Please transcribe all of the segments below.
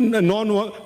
9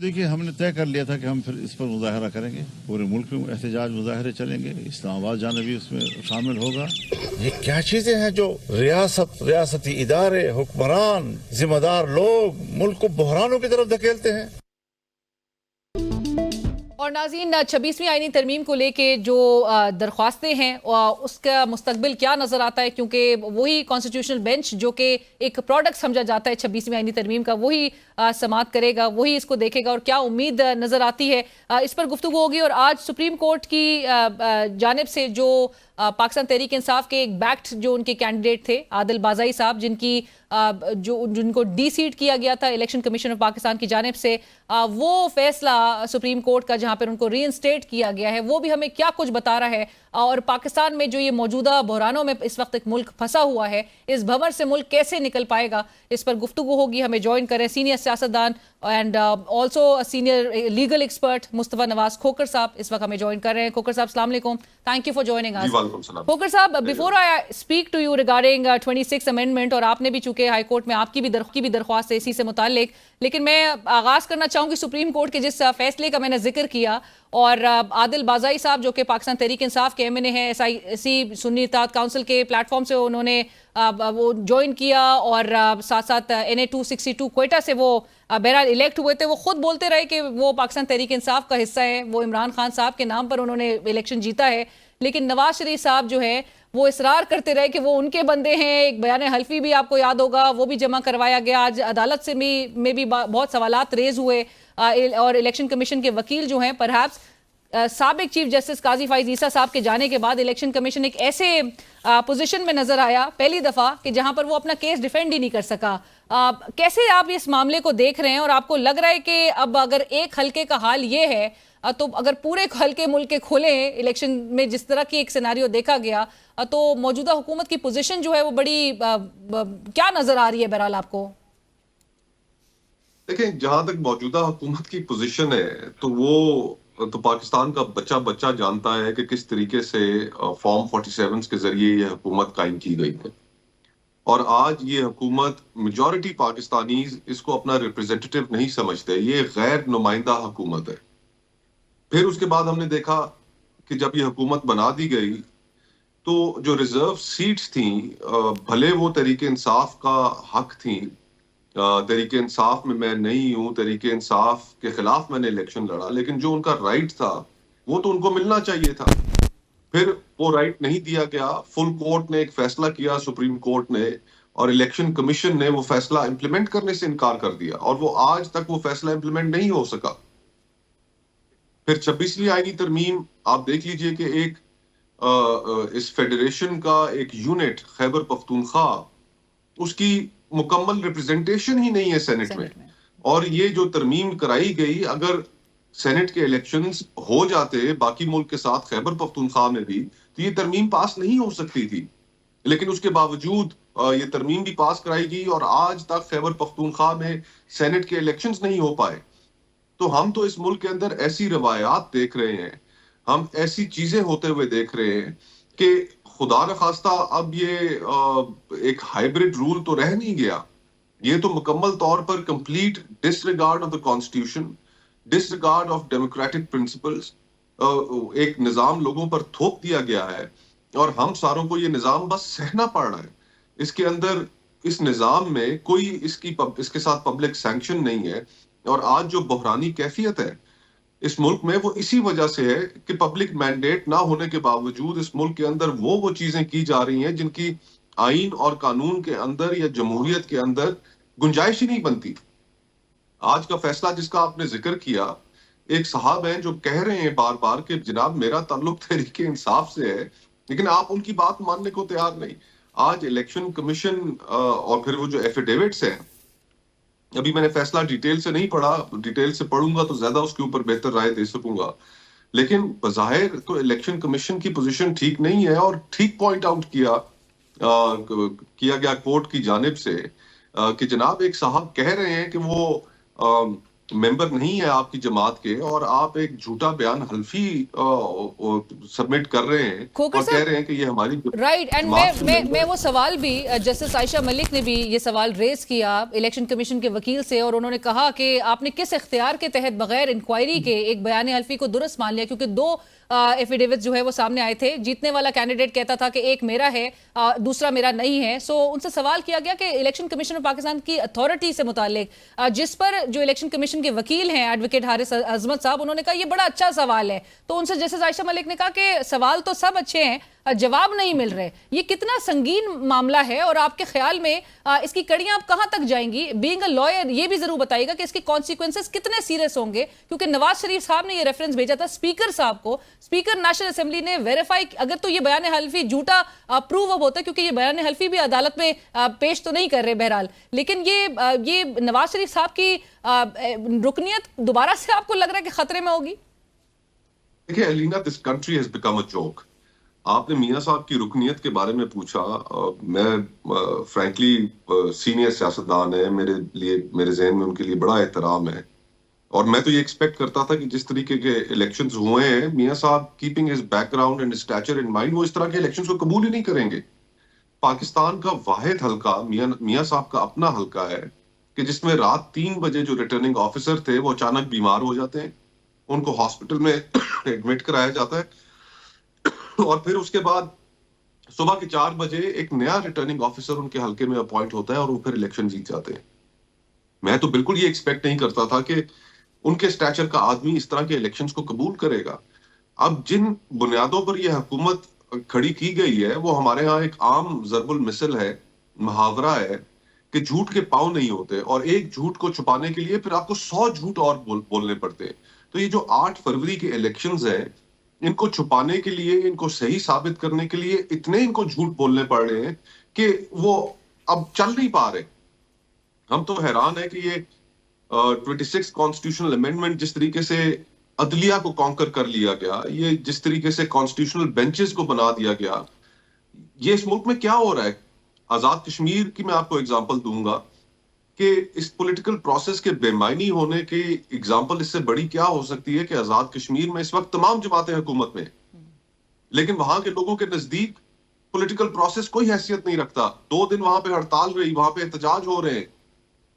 دیکھیے ہم نے طے کر لیا تھا کہ ہم پھر اس پر مظاہرہ کریں گے، پورے ملک میں احتجاج مظاہرے چلیں گے، اسلام آباد جانا بھی اس میں شامل ہوگا۔ یہ کیا چیزیں ہیں جو ریاستی ادارے، حکمران، ذمہ دار لوگ ملک کو بحرانوں کی طرف دھکیلتے ہیں۔ اور ناظرین، 26ویں آئینی ترمیم کو لے کے جو درخواستیں ہیں اس کا مستقبل کیا نظر آتا ہے، کیونکہ وہی کانسٹیٹیوشنل بینچ جو کہ ایک پروڈکٹ سمجھا جاتا ہے 26ویں آئینی ترمیم کا، وہی سماعت کرے گا، وہی اس کو دیکھے گا، اور کیا امید نظر آتی ہے اس پر گفتگو ہوگی۔ اور آج سپریم کورٹ کی جانب سے جو پاکستان تحریک انصاف کے ایک بیکڈ جو ان کے کینڈیڈیٹ تھے عادل بازائی صاحب، جن کو ڈی سیٹ کیا گیا تھا الیکشن کمیشن آف پاکستان کی جانب سے، وہ فیصلہ سپریم کورٹ کا جہاں پر ان کو ری انسٹیٹ کیا گیا ہے، وہ بھی ہمیں کیا کچھ بتا رہا ہے، اور پاکستان میں جو یہ موجودہ بحرانوں میں اس وقت ایک ملک پھنسا ہوا ہے، اس بھنور سے ملک کیسے نکل پائے گا، اس پر گفتگو ہوگی۔ ہمیں جوائن کریں سینئر سیاستدان and also senior legal expert Mustafa Nawaz Khokhar sahib اس وقت ہمیں جوائن کر رہے ہیں۔ کھوکر صاحب السلام علیکم، تھینک یو فار جوائننگ اس۔ کھوکر صاحب، before I speak to you regarding 26 amendment, اور آپ نے بھی چونکہ ہائی کورٹ میں آپ کی بھی درخواست ہے اسی سے متعلق، لیکن میں آغاز کرنا چاہوں گی سپریم کورٹ کے جس فیصلے کا میں نے ذکر کیا، اور عادل بازائی صاحب جو کہ پاکستان تحریک انصاف کے ایم این اے ہیں، SIC سنی اتحاد کونسل کے پلیٹ فارم سے انہوں نے وہ جوائن کیا، اور ساتھ ساتھ NA 262 کوئٹہ سے وہ بہرحال الیکٹ ہوئے تھے۔ وہ خود بولتے رہے کہ وہ پاکستان تحریک انصاف کا حصہ ہے، وہ عمران خان صاحب کے نام پر انہوں نے الیکشن جیتا ہے، لیکن نواز شریف صاحب جو ہے وہ اصرار کرتے رہے کہ وہ ان کے بندے ہیں۔ ایک بیان حلفی بھی آپ کو یاد ہوگا، وہ بھی جمع کروایا گیا۔ آج عدالت سے میں بھی بہت سوالات ریز ہوئے، اور الیکشن کمیشن کے وکیل جو ہیں پرہیپس سابق چیف جسٹس قاضی فائز عیسیٰ صاحب کے جانے کے بعد الیکشن کمیشن ایک ایسے پوزیشن میں نظر آیا پہلی دفعہ کہ جہاں پر وہ اپنا کیس ڈیفینڈ ہی نہیں کر سکا۔ کیسے آپ اس معاملے کو دیکھ رہے ہیں، اور آپ کو لگ رہا ہے کہ اب اگر ایک حلقے کا حال یہ ہے تو اگر پورے حلقے ملک کے کھلیں الیکشن میں جس طرح کی ایک سیناریو دیکھا گیا، تو موجودہ حکومت کی پوزیشن جو ہے وہ بڑی کیا نظر آ رہی ہے بہرحال آپ کو؟ دیکھیں، جہاں تک موجودہ حکومت کی پوزیشن ہے تو پاکستان کا بچہ جانتا ہے کہ کس طریقے سے فارم 47 کے ذریعے یہ حکومت قائم کی گئی ہے، اور آج یہ حکومت میجورٹی پاکستانیز اس کو اپنا ریپریزنٹیٹیو نہیں سمجھتے، یہ غیر نمائندہ حکومت ہے۔ پھر اس کے بعد ہم نے دیکھا کہ جب یہ حکومت بنا دی گئی تو جو ریزرو سیٹس تھیں، بھلے وہ تحریک انصاف کا حق تھیں، تحریک انصاف میں میں نہیں ہوں، تحریک انصاف کے خلاف میں نے الیکشن لڑا، لیکن جو ان کا رائٹ تھا وہ تو ان کو ملنا چاہیے تھا۔ پھر وہ رائٹ نہیں دیا گیا، فل کورٹ نے ایک فیصلہ کیا، سپریم کورٹ نے، اور الیکشن کمیشن نے وہ فیصلہ امپلیمنٹ کرنے سے انکار کر دیا، اور وہ آج تک وہ فیصلہ امپلیمنٹ نہیں ہو سکا۔ پھر 26ویں آئینی ترمیم آپ دیکھ لیجئے کہ ایک اس فیڈریشن کا ایک یونٹ خیبر پختونخوا، اس کی مکمل ریپرزنٹیشن ہی نہیں ہے سینٹ میں، اور یہ جو ترمیم کرائی گئی، اگر سینٹ کے الیکشنز ہو جاتے باقی ملک کے ساتھ خیبر پختونخوا میں بھی، تو یہ ترمیم پاس نہیں ہو سکتی تھی، لیکن اس کے باوجود یہ ترمیم بھی پاس کرائی گئی، اور آج تک خیبر پختونخوا میں سینٹ کے الیکشنز نہیں ہو پائے۔ تو ہم تو اس ملک کے اندر ایسی روایات دیکھ رہے ہیں، ہم ایسی چیزیں ہوتے ہوئے دیکھ رہے ہیں کہ خدا نخواستہ اب یہ ایک ہائیبرڈ رول تو رہ نہیں گیا، یہ تو مکمل طور پر complete disregard of the constitution, disregard of democratic principles, ایک نظام لوگوں پر تھوپ دیا گیا ہے، اور ہم ساروں کو یہ نظام بس سہنا پڑ رہا ہے۔ اس کے اندر اس نظام میں کوئی اس کے ساتھ پبلک سینکشن نہیں ہے، اور آج جو بحرانی کیفیت ہے اس ملک میں وہ اسی وجہ سے ہے کہ پبلک مینڈیٹ نہ ہونے کے باوجود اس ملک کے اندر وہ چیزیں کی جا رہی ہیں جن کی آئین اور قانون کے اندر یا جمہوریت کے اندر گنجائش ہی نہیں بنتی۔ آج کا فیصلہ جس کا آپ نے ذکر کیا، ایک صاحب ہیں جو کہہ رہے ہیں بار بار کہ جناب میرا تعلق تحریک انصاف سے ہے، لیکن آپ ان کی بات ماننے کو تیار نہیں۔ آج الیکشن کمیشن اور پھر وہ جو ایفیڈیوٹس ہیں، ابھی میں نے فیصلہ ڈیٹیل سے نہیں پڑھا، ڈیٹیل سے پڑھوں گا تو زیادہ اس کے اوپر بہتر رائے دے سکوں گا، لیکن بظاہر تو الیکشن کمیشن کی پوزیشن ٹھیک نہیں ہے، اور ٹھیک پوائنٹ آؤٹ کیا گیا کورٹ کی جانب سے کہ جناب ایک صاحب کہہ رہے ہیں کہ وہ ممبر نہیں ہے آپ کی جماعت کے اور آپ ایک جھوٹا بیان حلفی سبمٹ کر رہے ہیں اور کہہ رہے ہیں کہ یہ ہماری رائٹ. اینڈ میں وہ سوال بھی جسٹس عائشہ ملک نے بھی یہ سوال ریز کیا الیکشن کمیشن کے وکیل سے، اور انہوں نے کہا کہ آپ نے کس اختیار کے تحت بغیر انکوائری کے ایک بیان حلفی کو درست مان لیا، کیونکہ دو ایفیڈیوٹ جو ہے وہ سامنے آئے تھے. جیتنے والا کینڈیڈیٹ کہتا تھا کہ ایک میرا ہے دوسرا میرا نہیں ہے. سو ان سے سوال کیا گیا کہ الیکشن کمیشن آف پاکستان کی اتھارٹی سے متعلق، جس پر جو الیکشن کمیشن کے وکیل ہیں ایڈوکیٹ حارث عظمت صاحب، انہوں نے کہا یہ بڑا اچھا سوال ہے. تو ان سے جسٹس عائشہ ملک نے کہا کہ سوال تو سب اچھے ہیں، جواب نہیں مل رہے. یہ کتنا سنگین معاملہ ہے اور آپ کے خیال میں اس کی کڑیاں آپ کہاں تک جائیں گی؟ بینگ اے لائر یہ بھی ضرور بتائیے گا کہ اس کے کانسیکوینسز کتنے سیریس ہوں گے، کیونکہ نواز شریف صاحب نے یہ ریفرنس بھیجا تھا اسپیکر صاحب کو، اسپیکر نیشنل اسمبلی نے ویریفائی. اگر تو یہ بیان حلفی جھوٹا پروو اب ہوتا ہے، کیونکہ یہ بیان حلفی بھی عدالت میں پیش تو نہیں کر رہے بہرحال، لیکن یہ نواز شریف صاحب کی رکنیت دوبارہ سے آپ کو لگ رہا ہے کہ خطرے میں ہوگی؟ دیکھیں Alina, this country has become a joke. آپ نے میاں صاحب کی رکنیت کے بارے میں پوچھا. میں فرینکلی سینئر سیاستدان ہے، میرے ذہن میں ان کے لیے بڑا احترام ہے، اور میں تو یہ ایکسپیکٹ کرتا تھا کہ جس طریقے کے الیکشنز ہوئے ہیں، میاں صاحب keeping his back ground and Stitcher in mind, وہ اس طرح کے الیکشنز کو قبول ہی نہیں کریں گے. پاکستان کا واحد حلقہ میاں صاحب کا اپنا حلقہ ہے کہ جس میں رات 3 بجے جو ریٹرننگ آفیسر تھے وہ اچانک بیمار ہو جاتے ہیں، ان کو ہاسپٹل میں ایڈمٹ کرایا جاتا ہے، اور پھر اس کے بعد صبح کے 4 بجے ایک نیا ریٹرننگ آفیسر ان کے حلقے میں اپوائنٹ ہوتا ہے اور وہ پھر الیکشن جیت جاتے ہیں. میں تو بالکل یہ ایکسپیکٹ نہیں کرتا تھا کہ ان کے اسٹیچر کا آدمی اس طرح کے الیکشنز کو قبول کرے گا. اب جن بنیادوں پر یہ حکومت کھڑی کی گئی ہے وہ ہمارے ہاں ایک عام ضرب المثل ہے، محاورہ ہے کہ جھوٹ کے پاؤں نہیں ہوتے، اور ایک جھوٹ کو چھپانے کے لیے پھر آپ کو 100 جھوٹ اور بولنے پڑتے ہیں. تو یہ جو 8 فروری کے الیکشنز ہیں، ان کو چھپانے کے لیے، ان کو صحیح ثابت کرنے کے لیے اتنے ان کو جھوٹ بولنے پڑ رہے ہیں کہ وہ اب چل نہیں پا رہے. ہم تو حیران ہے کہ یہ 26 کانسٹیٹیوشنل امینڈمنٹ جس طریقے سے عدلیہ کو کانکر کر لیا گیا، یہ جس طریقے سے کانسٹیٹیوشنل بینچز کو بنا دیا گیا، یہ اس ملک میں کیا ہو رہا ہے. آزاد کشمیر کی میں آپ کو اگزامپل دوں گا کہ اس پولیٹیکل پروسیس کے بے معنی ہونے کی اگزامپل اس سے بڑی کیا ہو سکتی ہے کہ آزاد کشمیر میں اس وقت تمام جماعتیں حکومت میں، لیکن وہاں کے لوگوں کے نزدیک پولیٹیکل پروسیس کوئی حیثیت نہیں رکھتا. 2 دن وہاں پہ ہڑتال رہی، وہاں پہ احتجاج ہو رہے ہیں.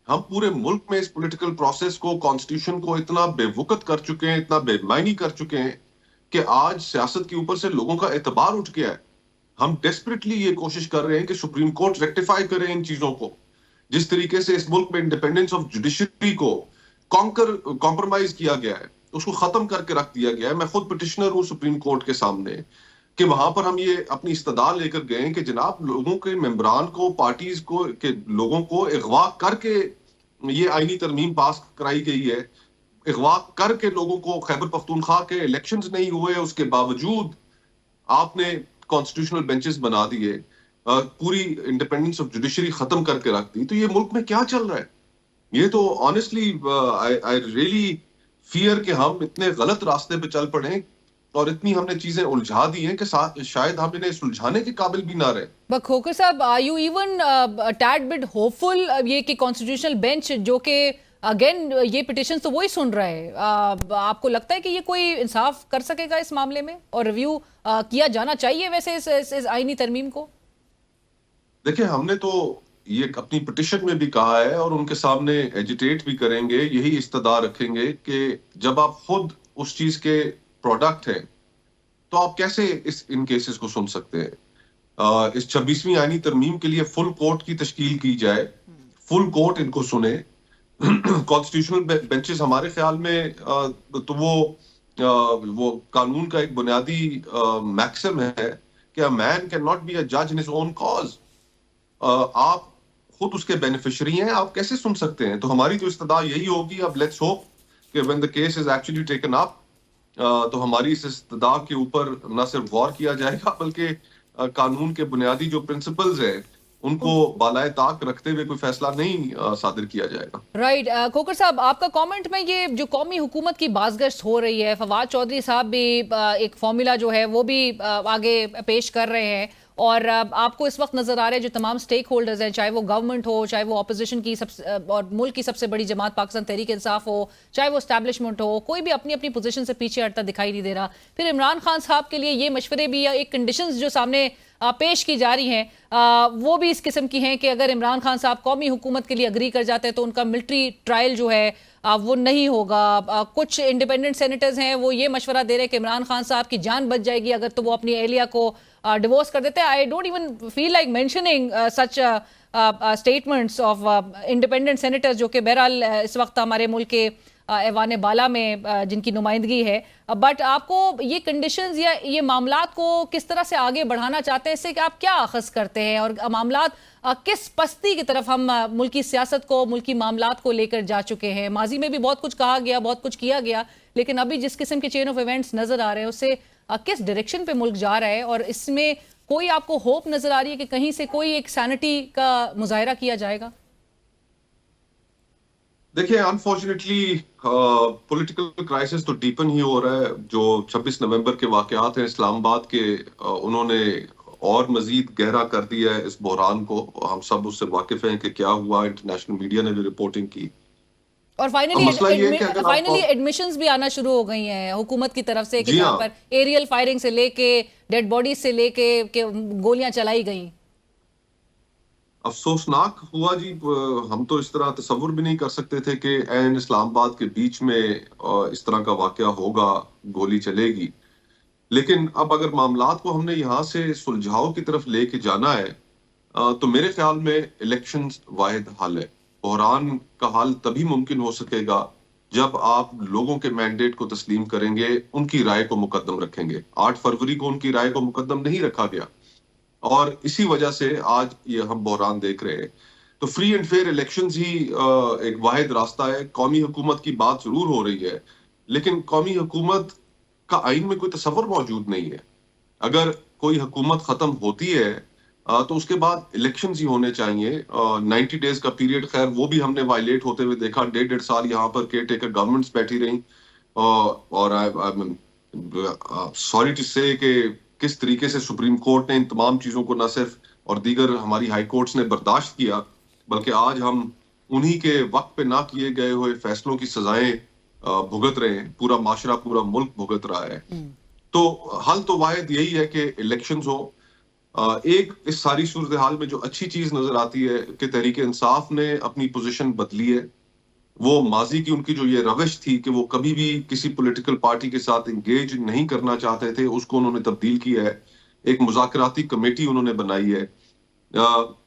ہم پورے ملک میں اس پولیٹیکل پروسیس کو، کانسٹیٹیوشن کو اتنا بے وقت کر چکے ہیں، اتنا بے معنی کر چکے ہیں کہ آج سیاست کے اوپر سے لوگوں کا اعتبار اٹھ گیا ہے. ہم ڈیسپریٹلی یہ کوشش کر رہے ہیں کہ سپریم کورٹ ریکٹیفائی کرے ان چیزوں کو. جس طریقے سے اس ملک میں انڈیپینڈنس آف جوڈیشری کو کمپرومائز کیا گیا ہے، اس کو ختم کر کے رکھ دیا گیا ہے. میں خود پٹیشنر ہوں سپریم کورٹ کے سامنے کہ وہاں پر ہم یہ اپنی استدعا لے کر گئے کہ جناب لوگوں کے ممبران کو، پارٹیز کو، کہ لوگوں کو اغوا کر کے یہ آئینی ترمیم پاس کرائی گئی ہے، اغوا کر کے لوگوں کو خیبر پختونخوا کے الیکشنز نہیں ہوئے، اس کے باوجود آپ نے کانسٹیٹیوشنل بینچز بنا دیے، پوری انڈیپینڈنس آف جوڈیشری ختم کر کے رکھ دی. تو یہ ملک میں کیا چل رہا ہے؟ یہ تو آنیسٹلی آئی ریئلی فیئر کہ ہم اتنے غلط راستے پہ چل پڑے اور اتنی ہم نے چیزیں الجھا دی ہیں کہ شاید ہم انہیں سلجھانے کے قابل بھی نہ رہے. Khokhar sahib, are you even tad bit hopeful یہ کہ کانسٹیٹیوشنل بینچ جو کہ اگین یہ پٹیشن تو وہی سن رہا ہے، آپ کو لگتا ہے کہ یہ کوئی انصاف کر سکے گا اس معاملے میں، اور ریویو کیا جانا چاہیے ویسے اس آئینی ترمیم کو؟ دیکھیں، ہم نے تو یہ اپنی پٹیشن میں بھی کہا ہے اور ان کے سامنے ایجیٹیٹ بھی کریں گے، یہی استدعا رکھیں گے کہ جب آپ خود اس چیز کے پروڈکٹ ہیں تو آپ کیسے ان کیسز کو سن سکتے ہیں. اس 26ویں آئینی ترمیم کے لیے فل کورٹ کی تشکیل کی جائے، فل کورٹ ان کو سنے. کانسٹیٹیوشنل بینچز ہمارے خیال میں تو وہ قانون کا ایک بنیادی میکسم ہے کہ a man cannot be a judge in his own cause. آپ خود اس کے بینیفیشری ہیں، آپ کیسے سن سکتے ہیں؟ تو ہماری تو استدعا یہی ہوگی. اب لیٹس ہوپ کہ when the case is actually taken up تو ہماری اس استدعا کے اوپر نہ صرف غور کیا جائے گا بلکہ قانون کے بنیادی جو پرنسپلز ہیں ان کو بالائے طاق رکھتے ہوئے کوئی فیصلہ نہیں صادر کیا جائے گا. رائٹ. کھوکھر صاحب، آپ کا کامنٹ میں یہ جو قومی حکومت کی بازگشت ہو رہی ہے، فواد چودھری صاحب بھی ایک فارمولا جو ہے وہ بھی آگے پیش کر رہے ہیں، اور آپ کو اس وقت نظر آ رہا ہے جو تمام سٹیک ہولڈرز ہیں, چاہے وہ گورنمنٹ ہو, چاہے وہ اپوزیشن کی اور ملک کی سب سے بڑی جماعت پاکستان تحریک انصاف ہو, چاہے وہ اسٹیبلشمنٹ ہو, کوئی بھی اپنی اپنی پوزیشن سے پیچھے ہٹتا دکھائی نہیں دے رہا. پھر عمران خان صاحب کے لیے یہ مشورے بھی یا ایک کنڈیشنز جو سامنے پیش کی جا رہی ہیں وہ بھی اس قسم کی ہیں کہ اگر عمران خان صاحب قومی حکومت کے لیے اگری کر جاتے ہیں تو ان کا ملٹری ٹرائل جو ہے وہ نہیں ہوگا. کچھ انڈیپینڈنٹ سینیٹرز ہیں وہ یہ مشورہ دے رہے ہیں کہ عمران خان صاحب کی جان بچ جائے گی اگر تو وہ اپنی اہلیہ کو ڈیورس کر دیتے ہیں. I don't even feel like mentioning such statements of independent senators جو کہ بہرحال اس وقت ہمارے ملک کے ایوان بالا میں جن کی نمائندگی ہے. بٹ آپ کو یہ کنڈیشنز یا یہ معاملات کو کس طرح سے آگے بڑھانا چاہتے ہیں, اس سے کہ آپ کیا اخذ کرتے ہیں اور معاملات کس پستی کی طرف ہم ملکی سیاست کو, ملکی معاملات کو لے کر جا چکے ہیں؟ ماضی میں بھی بہت کچھ کہا گیا, بہت کچھ کیا گیا, لیکن ابھی جس قسم کے چین آف ایونٹس نظر آ رہے ہیں اس سے کس ڈائریکشن پہ ملک جا رہا ہے, اور اس میں کوئی آپ کو ہوپ نظر آ رہی ہے کہ کہیں سے کوئی ایک سینٹی کا مظاہرہ کیا جائے گا؟ دیکھیں انفارچونیٹلی پولیٹیکل کرائسس تو ڈیپن ہی ہو رہا ہے. جو 26 نومبر کے واقعات ہیں اسلام آباد کے, انہوں نے اور مزید گہرا کر دیا ہے اس بحران کو. ہم سب اس سے واقف ہیں کہ کیا ہوا, انٹرنیشنل میڈیا نے بھی رپورٹنگ کی. اور فائنلی ایڈمیشنز بھی آنا شروع ہو گئی ہیں حکومت کی طرف سے کہ جہاں پر ایریل فائرنگ سے لے کے ڈیڈ باڈیز سے لے کے گولیاں چلائی گئیں. افسوسناک ہوا جی, ہم تو اس طرح تصور بھی نہیں کر سکتے تھے کہ این اسلام آباد کے بیچ میں اس طرح کا واقعہ ہوگا, گولی چلے گی. لیکن اب اگر معاملات کو ہم نے یہاں سے سلجھاؤ کی طرف لے کے جانا ہے تو میرے خیال میں الیکشنز واحد حل ہے. بحران کا حل تبھی ممکن ہو سکے گا جب آپ لوگوں کے مینڈیٹ کو تسلیم کریں گے, ان کی رائے کو مقدم رکھیں گے. 8 فروری کو ان کی رائے کو مقدم نہیں رکھا گیا اور اسی وجہ سے آج یہ ہم بحران دیکھ رہے ہیں. تو فری اینڈ فیئر الیکشنز ہی ایک واحد راستہ ہے. قومی حکومت کی بات ضرور ہو رہی ہے لیکن قومی حکومت کا آئین میں کوئی تصور موجود نہیں ہے. اگر کوئی حکومت ختم ہوتی ہے تو اس کے بعد الیکشنز ہی ہونے چاہیے. 90 ڈیز کا پیریڈ خیر وہ بھی ہم نے وائلیٹ ہوتے ہوئے دیکھا. 1.5 سال یہاں پر کیئر ٹیکر گورنمنٹس بیٹھی رہیں اور سوری ٹو سے کہ کس طریقے سے سپریم کورٹ نے ان تمام چیزوں کو نہ صرف اور دیگر ہماری ہائی کورٹس نے برداشت کیا بلکہ آج ہم انہی کے وقت پہ نہ کیے گئے ہوئے فیصلوں کی سزائیں بھگت رہے ہیں. پورا معاشرہ, پورا ملک بھگت رہا ہے. تو حل تو واحد یہی ہے کہ الیکشنز ہو. ایک اس ساری صورتحال میں جو اچھی چیز نظر آتی ہے کہ تحریک انصاف نے اپنی پوزیشن بدلی ہے. وہ ماضی کی ان کی جو یہ روش تھی کہ وہ کبھی بھی کسی پولیٹیکل پارٹی کے ساتھ انگیج نہیں کرنا چاہتے تھے, اس کو انہوں نے تبدیل کیا ہے. ایک مذاکراتی کمیٹی انہوں نے بنائی ہے.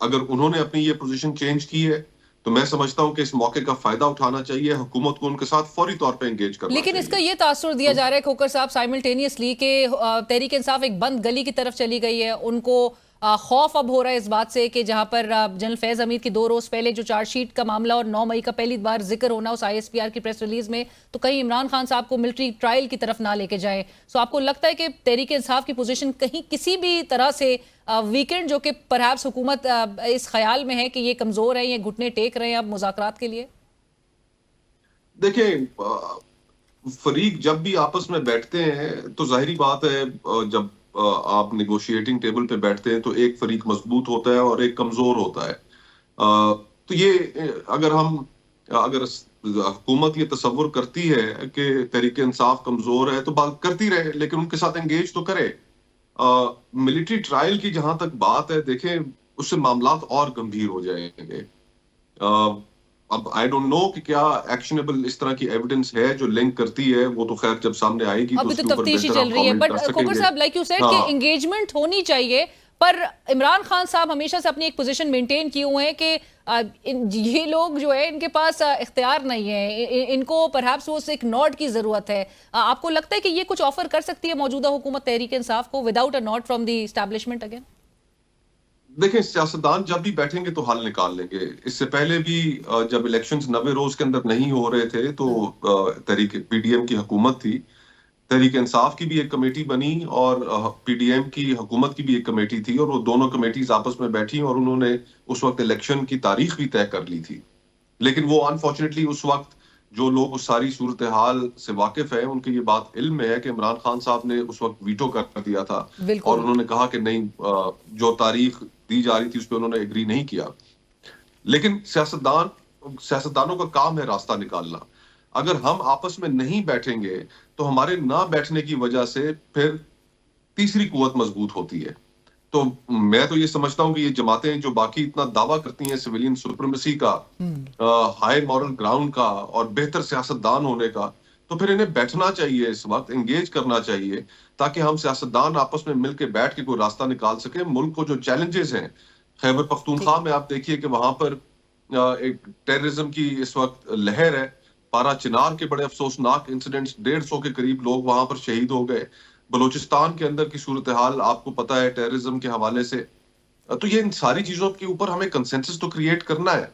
اگر انہوں نے اپنی یہ پوزیشن چینج کی ہے تو میں سمجھتا ہوں کہ اس موقع کا فائدہ اٹھانا چاہیے, حکومت کو ان کے ساتھ فوری طور پہ انگیج کرنا لیکن چاہیے. اس کا یہ تاثر دیا جا رہا ہے کھوکر صاحب سائملٹینیسلی کہ تحریک انصاف ایک بند گلی کی طرف چلی گئی ہے. ان کو خوف اب ہو رہا ہے اس بات سے کہ جہاں پر جنرل فیض حمید کی 2 روز پہلے جو چارج شیٹ کا معاملہ اور 9 مئی کا پہلی بار ذکر ہونا اس ISPR کی پریس ریلیز میں, تو کہیں عمران خان صاحب کو ملٹری ٹرائل کی طرف نہ لے کے جائیں. سو آپ کو لگتا ہے کہ تحریک انصاف کی پوزیشن کہیں کسی بھی طرح سے ویکنڈ, جو کہ پرہیپس حکومت اس خیال میں ہے کہ یہ کمزور ہے, یہ گھٹنے ٹیک رہے ہیں اب مذاکرات کے لیے؟ دیکھیں فریق جب بھی آپس میں بیٹھتے ہیں تو ظاہری بات ہے جب آپ نیگوشیٹنگ ٹیبل پہ بیٹھتے ہیں تو ایک فریق مضبوط ہوتا ہے اور ایک کمزور ہوتا ہے. تو یہ اگر حکومت یہ تصور کرتی ہے کہ تحریک انصاف کمزور ہے تو بات کرتی رہے لیکن ان کے ساتھ انگیج تو کرے. ملٹری ٹرائل کی جہاں تک بات ہے, دیکھیں اس سے معاملات اور گمبھیر ہو جائیں گے. اب آئی ڈونٹ نو کہ کیا ایکشنیبل اس طرح کی ایویڈنس ہے جو لنک کرتی ہے, وہ تو خیر جب سامنے آئے گی ابھی تو تفتیش ہی چل رہی ہے. بٹ کھوکر صاحب لائک یو سیڈ کہ انگیجمنٹ ہونی چاہیے, پر عمران خان صاحب ہمیشہ سے اپنی ایک پوزیشن مینٹین کیے ہوئے ہیں کہ یہ لوگ جو ہے ان کے پاس اختیار نہیں ہے, ان کو پرہیپس وہ ایک نوڈ کی ضرورت ہے. آپ کو لگتا ہے کہ یہ کچھ آفر کر سکتی ہے موجودہ حکومت تحریک انصاف کو without a node from the establishment again? دیکھیں سیاستدان جب بھی بیٹھیں گے تو حل نکال لیں گے. اس سے پہلے بھی جب الیکشنز 90 روز کے اندر نہیں ہو رہے تھے تو تحریک PDM کی حکومت تھی, تحریک انصاف کی بھی ایک کمیٹی بنی اور PDM کی حکومت کی بھی ایک کمیٹی تھی, اور وہ دونوں کمیٹیز آپس میں بیٹھی اور انہوں نے اس وقت الیکشن کی تاریخ بھی طے کر لی تھی. لیکن وہ انفارچونیٹلی اس وقت جو لوگ اس ساری صورتحال سے واقف ہیں ان کے یہ بات علم میں ہے کہ عمران خان صاحب نے اس وقت ویٹو کر دیا تھا اور انہوں نے کہا کہ نہیں، جو تاریخ دی جا رہی تھی اس پہ انہوں نے ایگری نہیں کیا. لیکن سیاستدانوں کا کام ہے راستہ نکالنا. اگر ہم آپس میں نہیں بیٹھیں گے تو ہمارے نہ بیٹھنے کی وجہ سے پھر تیسری قوت مضبوط ہوتی ہے. تو میں تو یہ سمجھتا ہوں کہ یہ جماعتیں جو باقی اتنا دعویٰ کرتی ہیں سویلین سپریمیسی کا، ہائی مورل گراؤنڈ کا اور بہتر سیاستدان ہونے کا، تو پھر انہیں بیٹھنا چاہیے، اس وقت انگیج کرنا چاہیے تاکہ ہم سیاستدان آپس میں مل کے بیٹھ کے کوئی راستہ نکال سکیں. ملک کو جو چیلنجز ہیں، خیبر پختونخوا میں آپ دیکھیے کہ وہاں پر ایک ٹیررزم کی اس وقت لہر ہے. پارا چنار کے بڑے افسوسناک انسیڈنٹس، 150 کے قریب لوگ وہاں پر شہید ہو گئے. بلوچستان کے اندر کی صورتحال آپ کو پتہ ہے ٹیررزم کے حوالے سے. تو یہ ان ساری چیزوں کے اوپر ہمیں کنسنسس تو کریٹ کرنا ہے،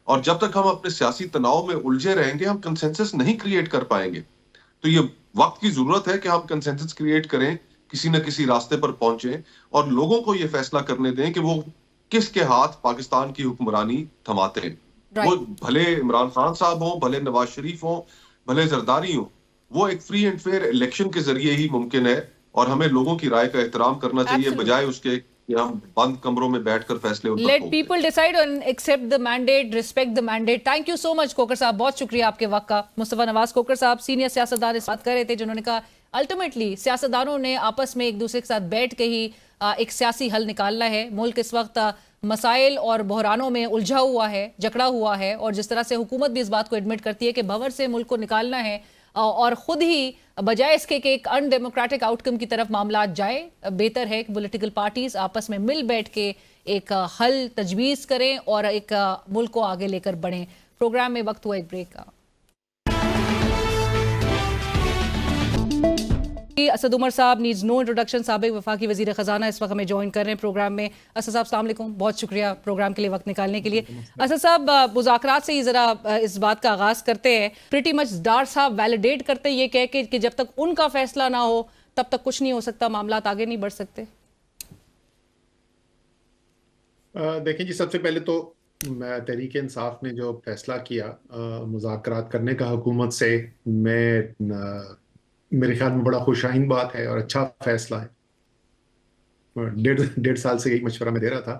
اور جب تک ہم اپنے سیاسی تناؤ میں الجھے رہیں گے ہم کنسنسس نہیں کریٹ کر پائیں گے. تو یہ وقت کی ضرورت ہے کہ ہم کنسنسس کریٹ کریں، کسی نہ کسی راستے پر پہنچیں اور لوگوں کو یہ فیصلہ کرنے دیں کہ وہ کس کے ہاتھ پاکستان کی حکمرانی تھماتے ہیں. وہ بھلے عمران خان صاحب ہوں، بھلے نواز شریف ہوں، بھلے زرداری ہوں، وہ ایک فری اینڈ فیئر الیکشن کے ذریعے ہی ممکن ہے، اور ہمیں لوگوں کی رائے کا احترام کرنا چاہیے بجائے اس کے کہ ہم بند کمروں میں بیٹھ کر فیصلے ان پر let people decide and accept the mandate, respect the mandate. Thank you so much Khokhar sahib, بہت شکریہ آپ کے وقت کا. مصطفیٰ نواز کھوکھر صاحب سینئر سیاستدان اس بات کر رہے تھے جنہوں نے کہا الٹیمیٹلی سیاستدانوں نے آپس میں ایک دوسرے کے ساتھ بیٹھ کے ہی ایک سیاسی حل نکالنا ہے. ملک اس وقت مسائل اور بحرانوں میں الجھا ہوا ہے، جکڑا ہوا ہے، اور جس طرح سے حکومت بھی اس بات کو ایڈمٹ کرتی ہے کہ بھنور سے ملک کو نکالنا ہے، اور خود ہی بجائے اس کے کہ ایک ان ڈیموکریٹک آؤٹ کم کی طرف معاملات جائے، بہتر ہے کہ پولیٹیکل پارٹیز آپس میں مل بیٹھ کے ایک حل تجویز کریں اور ایک ملک کو آگے لے کر بڑھیں. پروگرام میں وقت ہوا ایک بریک کا. اسد عمر صاحب نیڈز نو انٹروڈکشن، سابق وفاقی وزیر خزانہ اس وقت ہمیں جوائن کر رہے ہیں پروگرام میں. اسد صاحب السلام علیکم، بہت شکریہ پروگرام کے لیے وقت نکالنے کے لیے. اسد صاحب مذاکرات سے ہی ذرا اس بات کا آغاز کرتے ہیں. پریٹی مچ ڈار صاحب ویلیڈیٹ کرتے ہیں یہ کہہ کے کہ جب تک ان کا فیصلہ نہ ہو تب تک کچھ نہیں ہو سکتا، معاملات آگے نہیں بڑھ سکتے. دیکھیں جی، سب سے پہلے تو تحریک انصاف نے جو فیصلہ کیا مذاکرات کرنے کا حکومت سے، میرے خیال میں بڑا خوش آئند بات ہے اور اچھا فیصلہ ہے. 1.5 سال سے یہی مشورہ میں دے رہا تھا.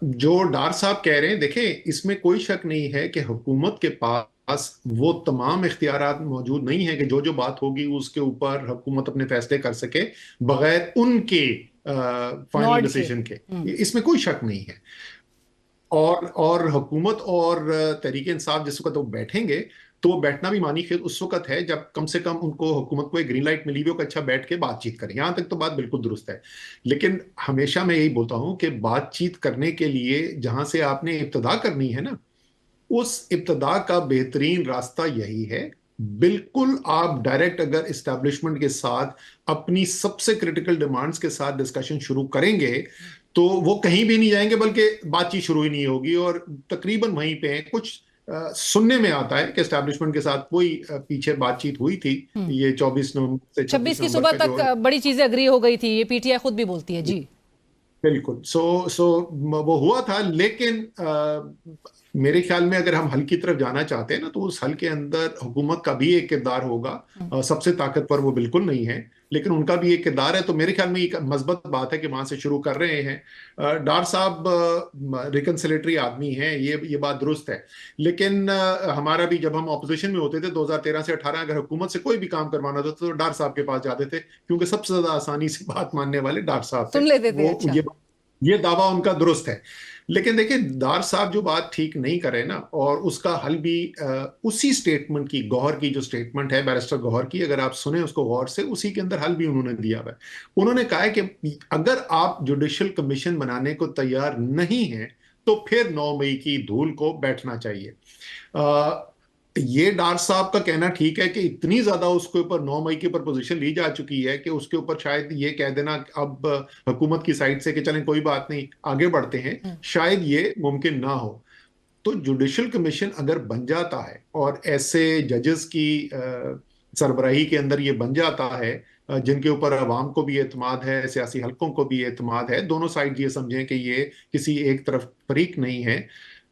جو ڈار صاحب کہہ رہے ہیں، دیکھیں اس میں کوئی شک نہیں ہے کہ حکومت کے پاس وہ تمام اختیارات موجود نہیں ہیں کہ جو بات ہوگی اس کے اوپر حکومت اپنے فیصلے کر سکے بغیر ان کے فائنل ڈیسیژن کے. اس میں کوئی شک نہیں ہے. اور حکومت اور تحریک انصاف جس وقت وہ بیٹھیں گے تو وہ بیٹھنا بھی معنی خیز اس وقت ہے جب کم سے کم ان کو حکومت کو ایک گرین لائٹ ملی ہوئی کہ اچھا بیٹھ کے بات چیت کریں. یہاں تک تو بات بالکل درست ہے، لیکن ہمیشہ میں یہی بولتا ہوں کہ بات چیت کرنے کے لیے جہاں سے آپ نے ابتدا کرنی ہے نا، اس ابتدا کا بہترین راستہ یہی ہے. بالکل آپ ڈائریکٹ اگر اسٹیبلشمنٹ کے ساتھ اپنی سب سے کرٹیکل ڈیمانڈز کے ساتھ ڈسکشن شروع کریں گے تو وہ کہیں بھی نہیں جائیں گے، بلکہ بات چیت شروع ہی نہیں ہوگی. اور تقریباً وہیں پہ ہیں. کچھ سننے میں آتا ہے کہ اسٹیبلشمنٹ کے ساتھ کوئی پیچھے بات چیت ہوئی تھی، یہ 24 نومبر سے 26 کی صبح تک بڑی چیزیں اگری ہو گئی تھی، یہ پی ٹی آئی خود بھی بولتی ہے. جی بالکل. سو وہ ہوا تھا، لیکن میرے خیال میں اگر ہم حل کی طرف جانا چاہتے ہیں نا تو اس حل کے اندر حکومت کا بھی ایک کردار ہوگا. سب سے طاقتور وہ بالکل نہیں ہے، لیکن ان کا بھی ایک کردار ہے. تو میرے خیال میں ایک مثبت بات ہے کہ وہاں سے شروع کر رہے ہیں. ڈار صاحب ریکنسلیٹری آدمی ہیں، یہ بات درست ہے، لیکن ہمارا بھی جب ہم اپوزیشن میں ہوتے تھے 2013 سے 18 اگر حکومت سے کوئی بھی کام کروانا تھا تو ڈار صاحب کے پاس جاتے تھے، کیونکہ سب سے زیادہ آسانی سے بات ماننے والے ڈار صاحب تھے. یہ دعویٰ ان کا درست ہے. لیکن دیکھیں ڈار صاحب جو بات ٹھیک نہیں کرے نا، اور اس کا حل بھی اسی سٹیٹمنٹ کی، گوہر کی جو سٹیٹمنٹ ہے بیرسٹر گوہر کی، اگر آپ سنیں اس کو غور سے، اسی کے اندر حل بھی انہوں نے دیا ہوا ہے. انہوں نے کہا ہے کہ اگر آپ جوڈیشل کمیشن بنانے کو تیار نہیں ہیں تو پھر 9 مئی کی دھول کو بیٹھنا چاہیے. یہ ڈار صاحب کا کہنا ٹھیک ہے کہ اتنی زیادہ اس کے اوپر 9 مئی کے اوپر پوزیشن لی جا چکی ہے کہ اس کے اوپر شاید یہ کہہ دینا اب حکومت کی سائٹ سے کہ چلیں کوئی بات نہیں آگے بڑھتے ہیں، شاید یہ ممکن نہ ہو. تو جوڈیشل کمیشن اگر بن جاتا ہے اور ایسے ججز کی سربراہی کے اندر یہ بن جاتا ہے جن کے اوپر عوام کو بھی اعتماد ہے، سیاسی حلقوں کو بھی اعتماد ہے، دونوں سائڈ یہ سمجھیں کہ یہ کسی ایک طرف فریق نہیں ہے،